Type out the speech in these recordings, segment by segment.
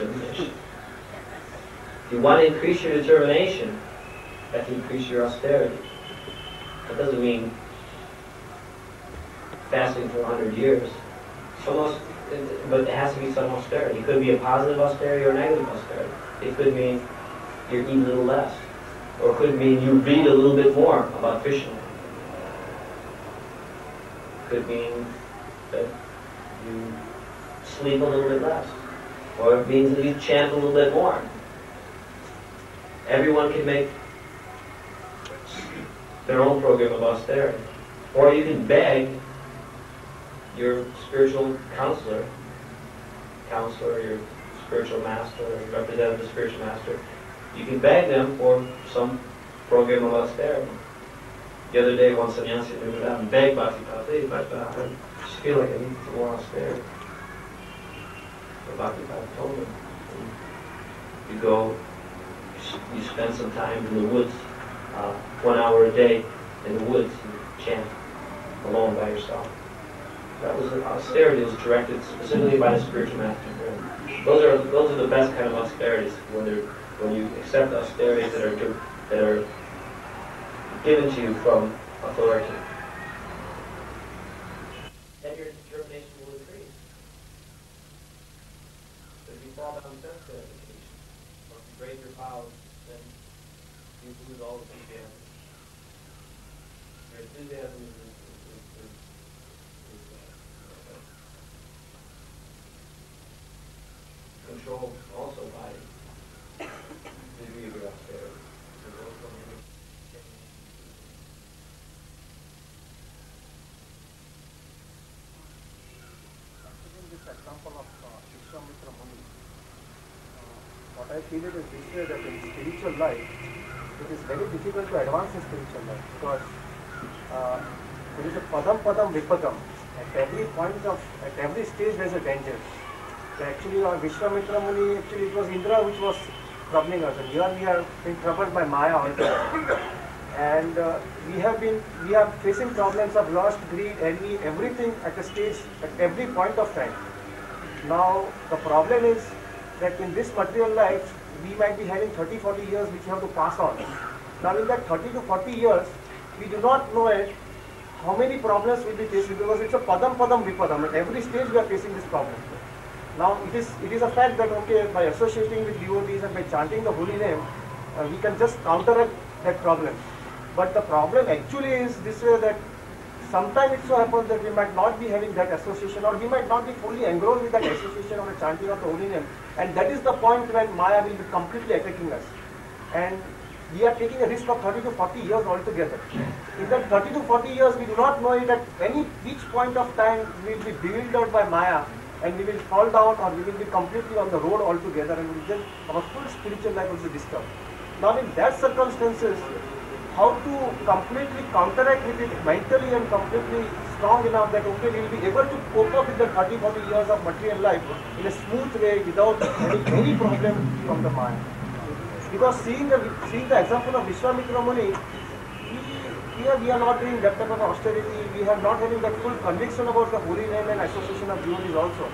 If you want to increase your determination, you have to increase your austerity. That doesn't mean fasting for 100 years. But it has to be some austerity. It could be a positive austerity or a negative austerity. It could mean you eat a little less. Or it could mean you read a little bit more about Krishna. It could mean that you sleep a little bit less. Or it means that you chant a little bit more. Everyone can make their own program of austerity. Or you can beg your spiritual counselor, your spiritual master, or representative spiritual master, you can beg them for some program of austerity. The other day, one sannyasi went out and begged Bhaktipada, please, I just feel like I need some more austerity. So Bhaktipada told him, you go, you spend some time in the woods, 1 hour a day in the woods, and chant alone by yourself. That was austerity was directed specifically by the spiritual master. Those are the best kind of austerities when you accept austerities that are given to you from authority. Then your determination will increase. But if you fall down sense gratification, or if you break your vows, then you lose all enthusiasm. Your enthusiasm is controlled also by the degree of your austerity. Considering this example of Vishwamitra Muni, what I feel it is this way, that in spiritual life, it is very difficult to advance in spiritual life because there is a padam padam vipadam. At every stage there is a danger. Actually, Vishwamitra Muni, actually it was Indra which was troubling us, and here we are being troubled by Maya also. And we are facing problems of lust, greed, envy, everything at a stage, at every point of time. Now, the problem is that in this material life, we might be having 30-40 years which we have to pass on. Now, in that 30 to 40 years, we do not know it, how many problems will be facing, because it's a padam padam vipadam. At every stage we are facing this problem. Now it is a fact that by associating with devotees and by chanting the holy name, we can just counteract that problem. But the problem actually is this way, that sometimes it so happens that we might not be having that association, or we might not be fully engrossed with that association or the chanting of the holy name, and that is the point when Maya will be completely attacking us. And we are taking a risk of 30 to 40 years altogether. In that 30 to 40 years, we do not know it at which point of time we will be bewildered by Maya, and we will fall down, or we will be completely on the road altogether, and our full spiritual life will be disturbed. Now in that circumstances, how to completely counteract with it mentally and completely strong enough that we will be able to cope up with the 30-40 years of material life in a smooth way without having any problem from the mind. Because seeing the example of Vishwamitra Muni, we are not doing that type of austerity, we are not having that full conviction about the holy name and association of devotees also.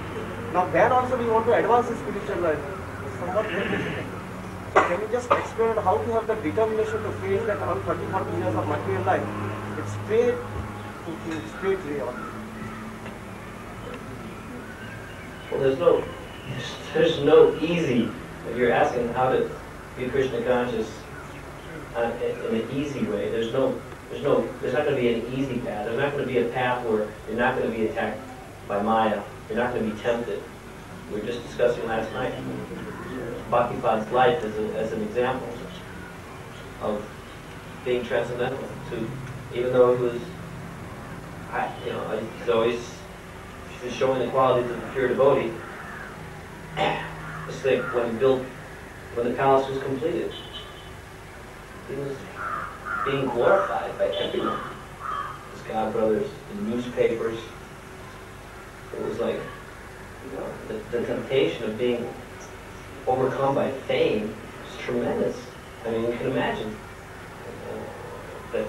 Now then also we want to advance in spiritual life. It's somewhat very difficult. So can you just explain how to have the determination to face that all 30-40 years of material life? It's straight way on. Well, there's no easy, if you're asking how to be Krishna conscious in an easy way, there's not going to be an easy path. There's not going to be a path where you're not going to be attacked by Maya. You're not going to be tempted. We were just discussing last night Bhaktipad's life as an example of being transcendental. Even though he was showing the qualities of the pure devotee. It's like when the palace was completed, he was being glorified by everyone. His godbrothers, the newspapers. It was like, the temptation of being overcome by fame is tremendous. I mean, you can imagine that,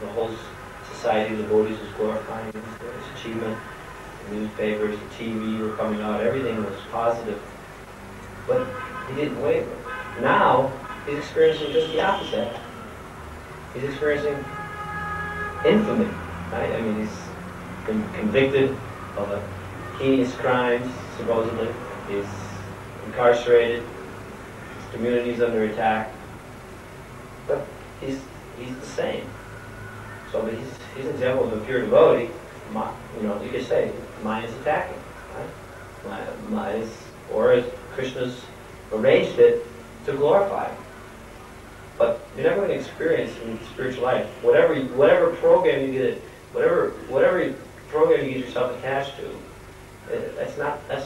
the whole society of devotees was glorifying his achievement. The newspapers, the TV were coming out, everything was positive. But he didn't waver. Now, he's experiencing just the opposite. He's experiencing infamy, right? I mean, he's been convicted of a heinous crimes, supposedly. He's incarcerated. His community's under attack. But he's the same. So but he's an example of a pure devotee. You could say, mind is attacking, right? Mind is, or as Krishna's arranged it to glorify him. But you're never going to experience in spiritual life whatever program you get, whatever program you get yourself attached to. That's not the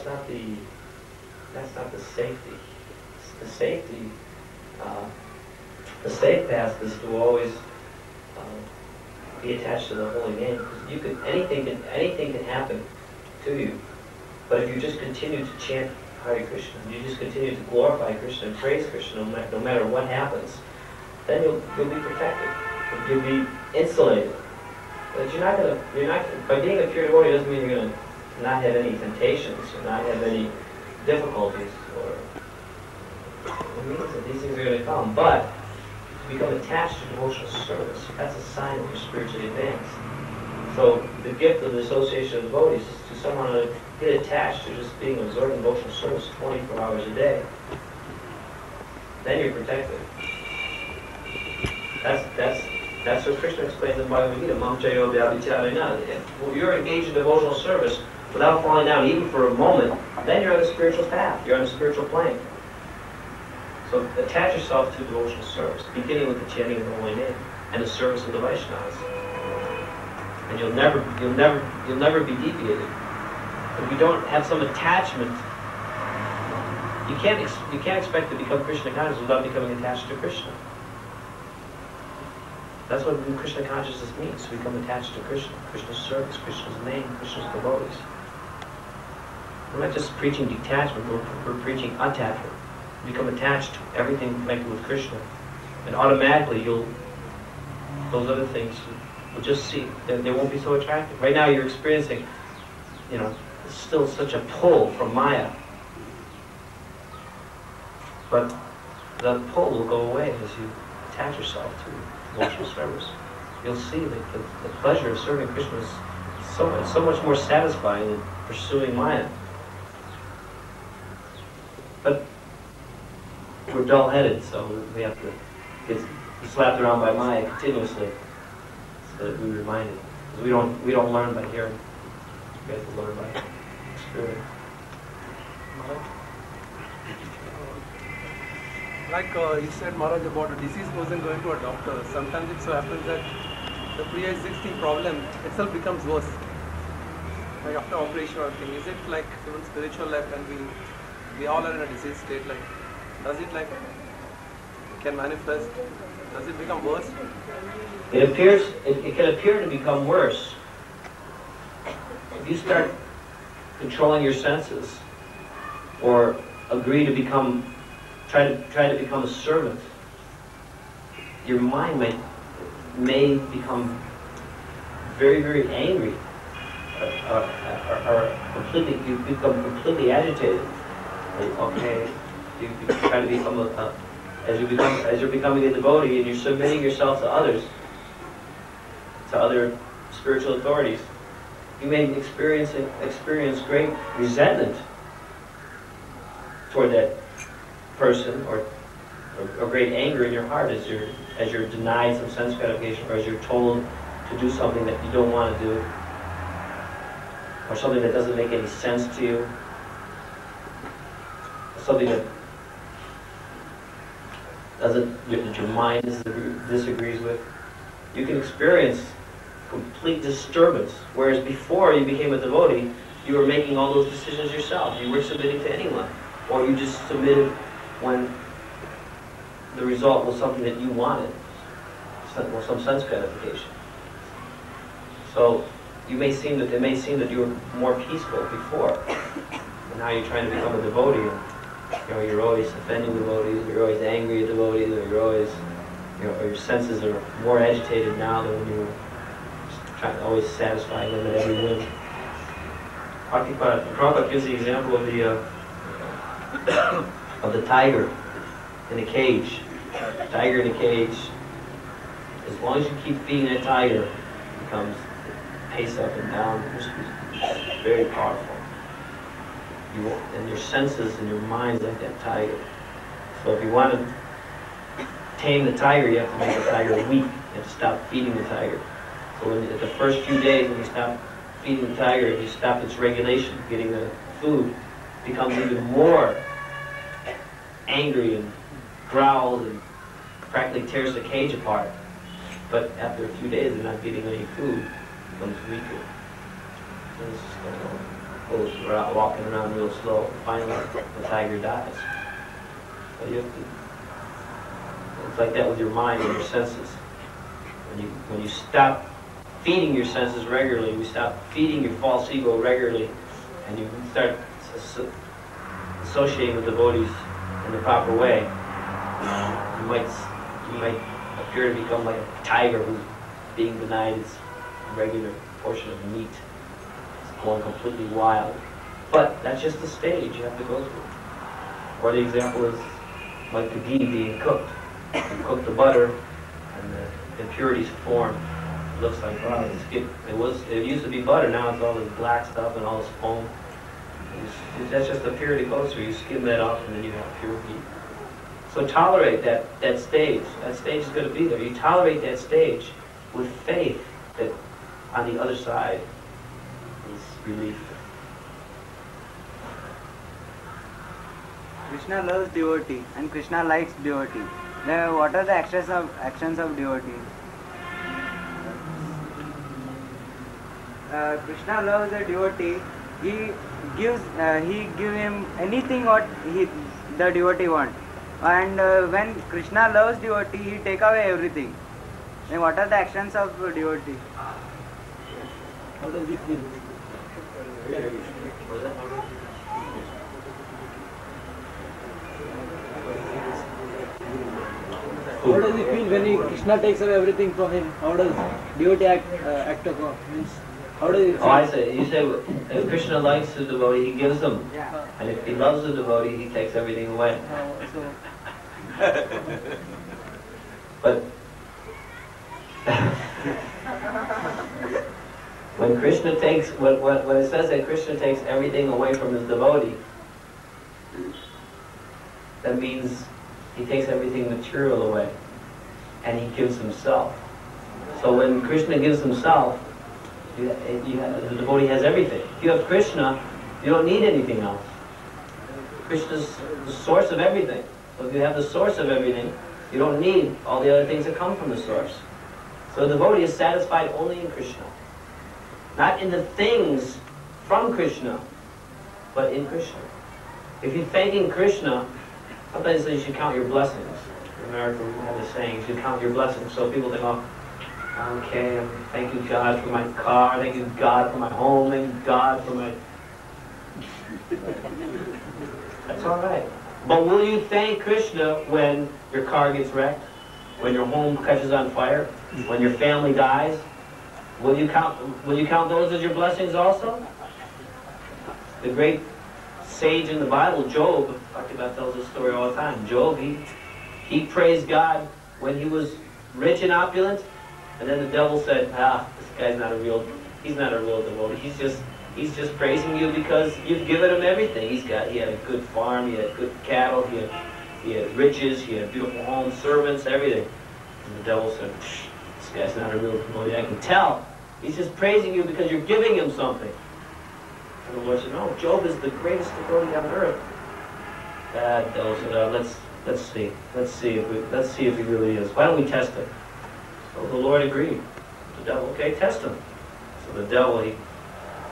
safety. The safety. The safe path is to always be attached to the holy name, because anything can happen to you. But if you just continue to chant Hare Krishna, you just continue to glorify Krishna and praise Krishna no matter what happens, then you'll be protected. You'll be insulated. But by being a pure devotee doesn't mean you're going to not have any temptations or not have any difficulties, or it means that these things are going to come. But to become attached to devotional service, that's a sign that you're spiritually advanced. So the gift of the association of devotees is to someone to get attached to just being absorbed in devotional service 24 hours a day. Then you're protected. That's what Krishna explains in Bhagavad Gita, Mam Chayo Vyabhicharena. If you're engaged in devotional service without falling down even for a moment, then you're on the spiritual path, you're on the spiritual plane. So attach yourself to devotional service, beginning with the chanting of the holy name and the service of the Vaishnavas. And you'll never be deviated. If you don't have some attachment, you can't expect to become Krishna conscious without becoming attached to Krishna. That's what Krishna consciousness means, to become attached to Krishna, Krishna's service, Krishna's name, Krishna's devotees. We're not just preaching detachment, we're preaching attachment. Become attached to everything connected with Krishna. And automatically those other things will just see, they won't be so attractive. Right now you're experiencing, still such a pull from Maya. But the pull will go away as you attach yourself to devotional service. You'll see that the pleasure of serving Krishna is so much more satisfying than pursuing Maya. But we're dull-headed, so we have to get slapped around by Maya continuously so that we're reminded. Because we don't learn by hearing. We have to learn by experience. Like you said, Maharaj, about a disease person going to a doctor. Sometimes it so happens that the pre-existing problem itself becomes worse. Like after operation or thing. Is it like even spiritual life when we all are in a disease state? Like, does it can manifest? Does it become worse? It can appear to become worse. If you start controlling your senses, or agree to try to become a servant, your mind may become very, very angry, or you become completely agitated. Okay, you try to become as you're becoming a devotee and you're submitting yourself to others, to other spiritual authorities, you may experience great resentment toward that person, or great anger in your heart as you're denied some sense gratification, or as you're told to do something that you don't want to do, or something that doesn't make any sense to you, something that your mind disagrees with. You can experience complete disturbance, whereas before you became a devotee, you were making all those decisions yourself. You weren't submitting to anyone, or you just submitted when the result was something that you wanted, or some sense gratification. So it may seem that you were more peaceful before, and now you're trying to become a devotee. You're always offending devotees, you're always angry at devotees, or you're always, or your senses are more agitated now than when you were always satisfying them at every whim. Prabhupada gives the example of the tiger in a cage. Tiger in a cage. As long as you keep feeding that tiger, it becomes pace up and down. It's very powerful. And your senses and your mind's like that tiger. So if you want to tame the tiger, you have to make the tiger weak. You have to stop feeding the tiger. So at the first few days when you stop feeding the tiger, if you stop its regulation, getting the food, it becomes even more angry and growls and practically tears the cage apart. But after a few days of not getting any food, it becomes weaker. So this goes around, walking around real slow. Finally, the tiger dies. So you have to. It's like that with your mind and your senses. When you stop feeding your senses regularly, you stop feeding your false ego regularly, and you start associating with devotees in the proper way, you might appear to become like a tiger who's being denied its regular portion of meat. It's going completely wild. But that's just the stage you have to go through. Or the example is like the ghee being cooked. You cook the butter, and the impurities form. It looks like, wow, it used to be butter, now it's all this black stuff and all this foam. That's just the period it goes through. You skim that off and then you have pure ghee. So tolerate that stage. That stage is going to be there. You tolerate that stage with faith that on the other side is relief. Krishna loves devotee and Krishna likes devotee. Now, what are the actions of devotee? Krishna loves a devotee. He give him anything what the devotee wants. And when Krishna loves devotee, he take away everything. Then what are the actions of devotee? How does he feel? How does he feel when Krishna takes away everything from him? How does devotee act upon? Means, how does he feel? Oh, I say. You say if Krishna likes the devotee, he gives them. Yeah. And if he loves the devotee, he takes everything away. But when Krishna takes, when it says that Krishna takes everything away from his devotee, that means he takes everything material away, and he gives himself. So when Krishna gives himself, the devotee has everything. If you have Krishna, you don't need anything else. Krishna's the source of everything. So if you have the source of everything, you don't need all the other things that come from the source. So the devotee is satisfied only in Krishna. Not in the things from Krishna, but in Krishna. If you're thanking Krishna, sometimes you should count your blessings. In America, we have the saying, you should count your blessings. So people think, oh, okay, thank you God for my car, thank you God for my home, thank you God for my... That's all right. But will you thank Krishna when your car gets wrecked? When your home catches on fire? When your family dies? Will you count those as your blessings also? The great sage in the Bible, Job, Bhaktivedanta tells this story all the time. Job, he praised God when he was rich and opulent, and then the devil said, this guy's not a real devotee. He's just praising you because you've given him everything. He had a good farm, he had good cattle, he had riches, he had beautiful homes, servants, everything. And the devil said, this guy's not a real devotee. I can tell. He's just praising you because you're giving him something. And the Lord said, no, Job is the greatest devotee on earth. The devil said, let's see if he really is. Why don't we test him? So the Lord agreed. The devil, okay, test him. So the devil, he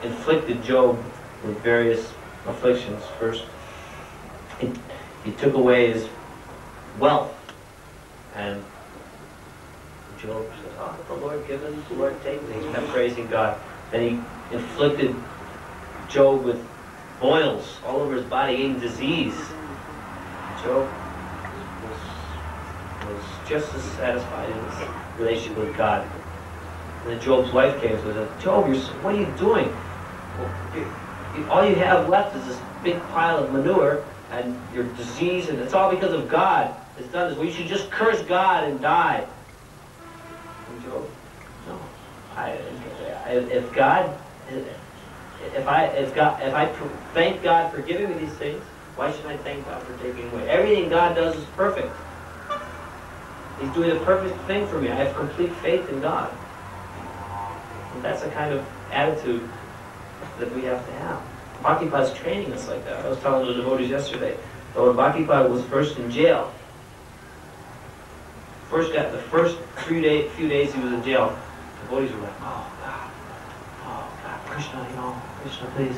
inflicted Job with various afflictions. First, he took away his wealth, and Job said, the Lord given, the Lord taken. He kept praising God. Then he inflicted Job with boils all over his body, getting disease. Job was just as satisfied in his relationship with God. And then Job's wife came and said, Job, what are you doing? all you have left is this big pile of manure and your disease, and it's all because of God. It's done this. Well, you should just curse God and die. And Job, no. If I thank God for giving me these things, why should I thank God for taking away? Everything God does is perfect. He's doing the perfect thing for me. I have complete faith in God. And that's the kind of attitude that we have to have. Bhaktipad's training us like that. I was telling the devotees yesterday that when Bhaktipada was first in jail, the first few days he was in jail, the devotees were like, oh God, Krishna, Krishna, please,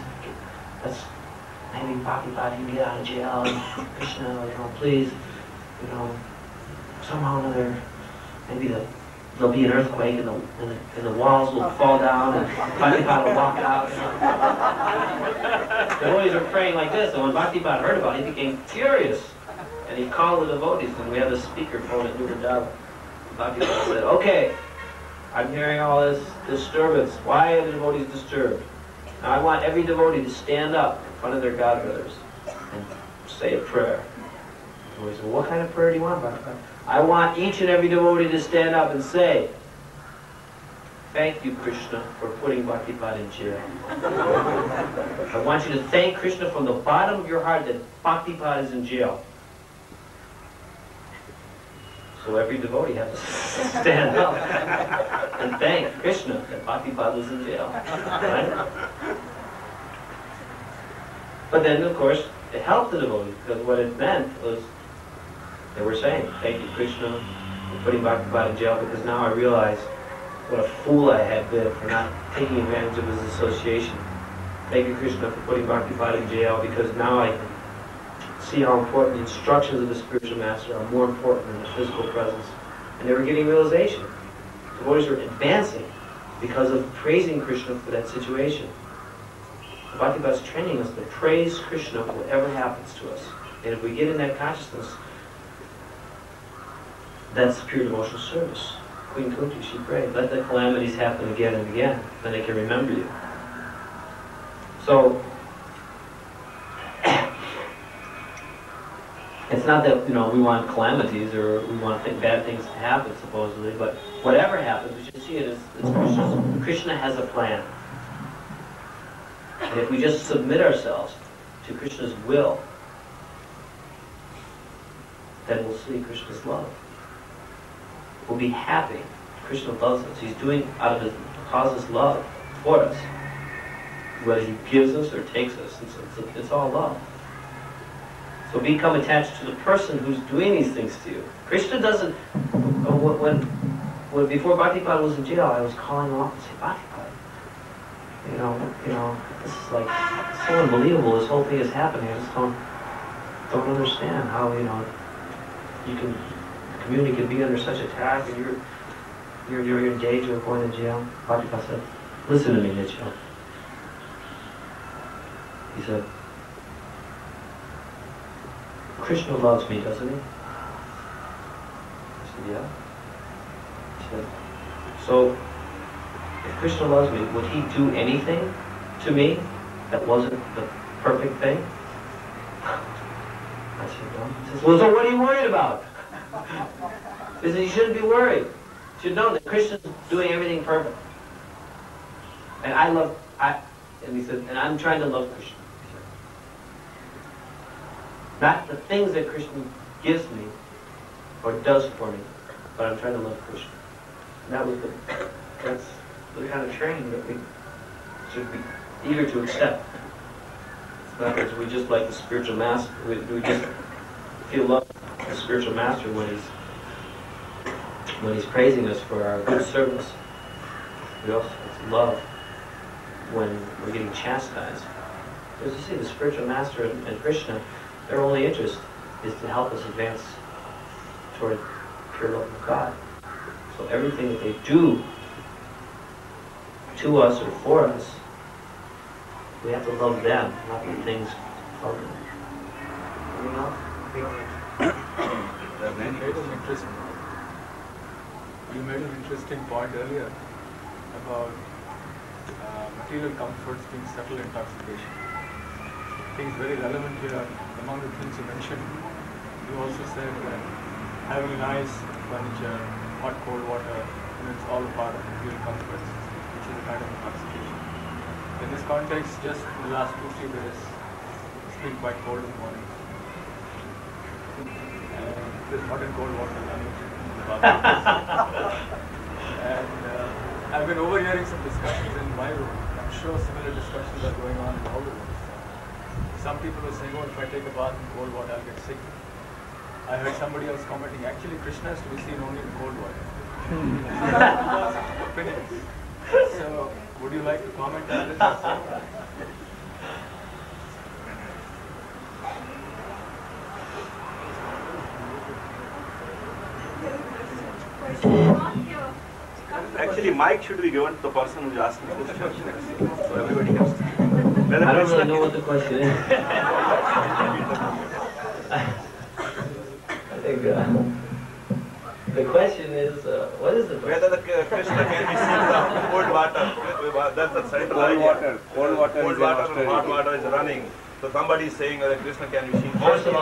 maybe Bhaktipada can get out of jail, and Krishna, please, somehow or another, maybe there'll be an earthquake and the walls will fall down and Bhaktipada will walk out. The devotees were praying like this, and when Bhaktipada heard about it, he became furious. And he called the devotees, and we have a speakerphone at Vrindavan. Bhaktipada said, okay, I'm hearing all this disturbance. Why are the devotees disturbed? Now I want every devotee to stand up in front of their godbrothers and say a prayer. The devotees said, well, what kind of prayer do you want, Bhaktipada? I want each and every devotee to stand up and say, thank you, Krishna, for putting Bhaktipada in jail. I want you to thank Krishna from the bottom of your heart that Bhaktipada is in jail. So every devotee has to stand up and thank Krishna that Bhaktipada is in jail. Right? But then, of course, it helped the devotees, because what it meant was they were saying, thank you, Krishna, for putting Bhaktipada in jail, because now I realize what a fool I had been for not taking advantage of his association. Thank you, Krishna, for putting Bhaktipada in jail, because now I see how important the instructions of the spiritual master are more important than the physical presence. And they were getting realization. The devotees were advancing because of praising Krishna for that situation. Bhaktipada is training us to praise Krishna for whatever happens to us. And if we get in that consciousness, that's pure devotional service. Queen Kunti, she prayed, let the calamities happen again and again, then they can remember you. So, it's not that, we want calamities or we want bad things to happen, supposedly, but whatever happens, we should see it as Krishna has a plan. And if we just submit ourselves to Krishna's will, then we'll see Krishna's love. We'll be happy. Krishna loves us. He's doing out of his causeless love for us. Whether he gives us or takes us, it's all love. So become attached to the person who's doing these things to you. Krishna doesn't. When before Bhaktipada was in jail, I was calling him up and saying, Bhaktipada, this is like so unbelievable. This whole thing is happening. I just don't understand how the community can be under such attack, and you're in danger of going to jail. Bhaktipada said, listen to me, Nichyo. He said, Krishna loves me, doesn't he? I said, yeah. He said, so if Krishna loves me, would he do anything to me that wasn't the perfect thing? I said, no. He says, well, so what are you worried about? He said, you shouldn't be worried. You should know that Krishna's doing everything perfect. And and he said, and I'm trying to love Krishna. Not the things that Krishna gives me or does for me, but I'm trying to love Krishna. And that's the kind of training that we should be eager to accept. In other words, we just like the spiritual master. We just feel love for the spiritual master when he's praising us for our good service. We also love when we're getting chastised. Because you see, the spiritual master and Krishna, their only interest is to help us advance toward pure love of God. So everything that they do to us or for us, we have to love them, not the things from them. You made an interesting point earlier about material comforts being subtle intoxication. I think it's very relevant here. Among the things you mentioned, you also said that having nice furniture, hot, cold water, it's all a part of material comforts, which is a kind of intoxication. In this context, just in the last 2-3 days, it's been quite cold in the morning. And there's hot and cold water running in the bathroom. And I've been overhearing some discussions in my room. I'm sure similar discussions are going on in all the rooms. Some people are saying, oh, if I take a bath in cold water, I'll get sick. I heard somebody else commenting, actually Krishna is to be seen only in cold water. Opinions. So, would you like to comment on this? Actually, mic should be given to the person who is asking the question. So everybody can see. I don't really know what the question is. I think the question is, what is the question? Whether the Krishna can be seen in the cold water. That's the central idea. Cold water and hot water is running. So somebody is saying that Krishna can be seen. First of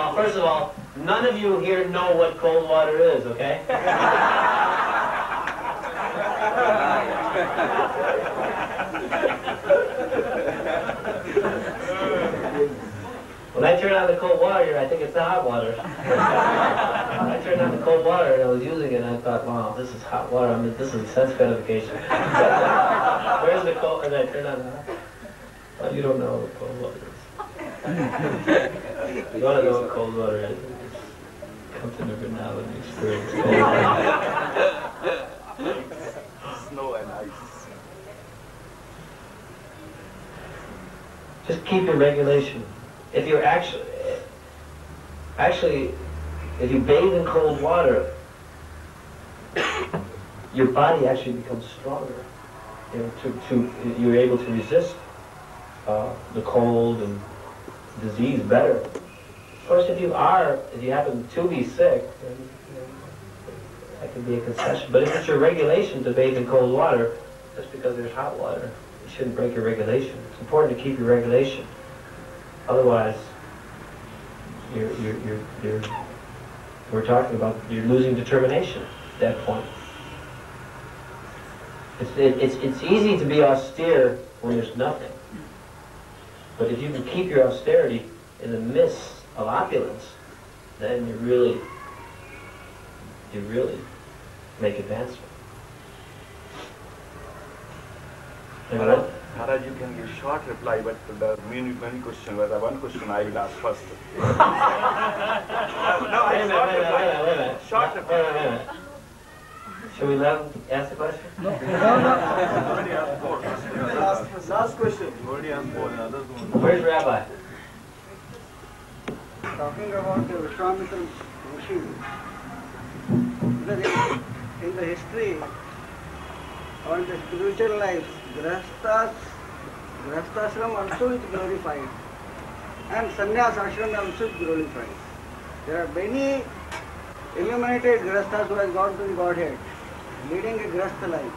all, none of you here know what cold water is, okay? When I turn on the cold water, I think it's the hot water. I turned on the cold water and I was using it and I thought, wow, this is hot water. I mean, this is sense gratification. Where's the cold? And I turned on the hot. Well, you don't know what cold water is. You want to know what cold water is? Come to the Vrindavan and experience cold water. Snow and ice. Just keep your regulation. If you're actually, if you bathe in cold water, your body actually becomes stronger. You know, you're able to resist the cold and disease better. Of course, if you happen to be sick, then, that can be a concession. But if it's your regulation to bathe in cold water, just because there's hot water, you shouldn't break your regulation. It's important to keep your regulation. Otherwise, we're talking about you're losing determination at that point. It's easy to be austere when there's nothing. But if you can keep your austerity in the midst of opulence, then you really make advancement. Maharaj, you can give short reply, but there are many questions. One question I will ask first. Short reply. Wait a minute. Should we let him ask the question? No. Last question. Where's Rabbi? Talking about the Vishwamitra Rishi, in the history on the spiritual life, Grihasthashram also is glorified and Sannyas ashram also is glorified. There are many illuminated Grihasthas who have gone to the Godhead, leading a Grihastha life.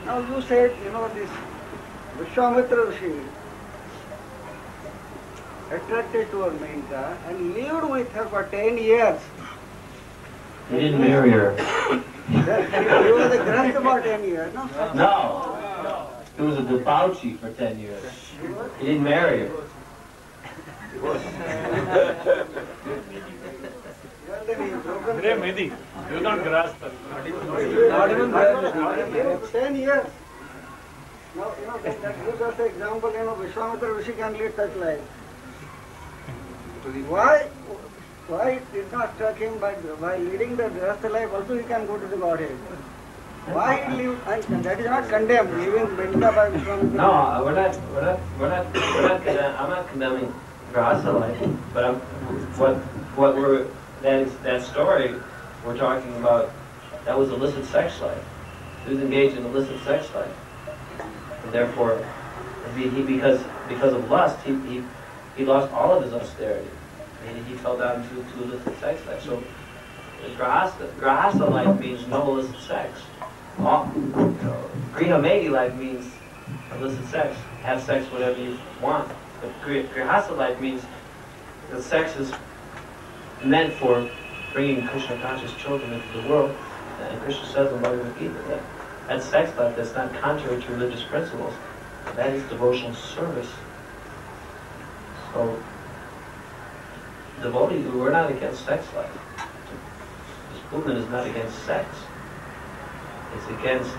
Now you said, this Vishwamitra Rishi attracted to her Menka and lived with her for 10 years. He didn't marry her. He was a Grihastha for 10 years, no? No. He was a debauchee for 10 years. He didn't marry her. Mehdi, you don't grasp that. Not even 10 years. Now, that gives us the example, Vishwamitra Rishi can lead such life. Why it did not struck him by leading the Grihastha life also he can go to the Godhead? Why he lived, and that is not condemned, living Menka by Vishwamitra. No, I'm not condemning Grihastha life, but that story we're talking about, that was illicit sex life. He was engaged in illicit sex life. And therefore, because of lust, he lost all of his austerity. And he fell down to illicit sex life. So Grihastha life means no illicit sex. Grihamaiti life means illicit sex. Have sex whatever you want. But Grihastha life means that sex is meant for bringing Krishna conscious children into the world. And Krishna says in Bhagavad Gita that sex life that's not contrary to religious principles. That is devotional service. So, devotees, we're not against sex life. This movement is not against sex. It's against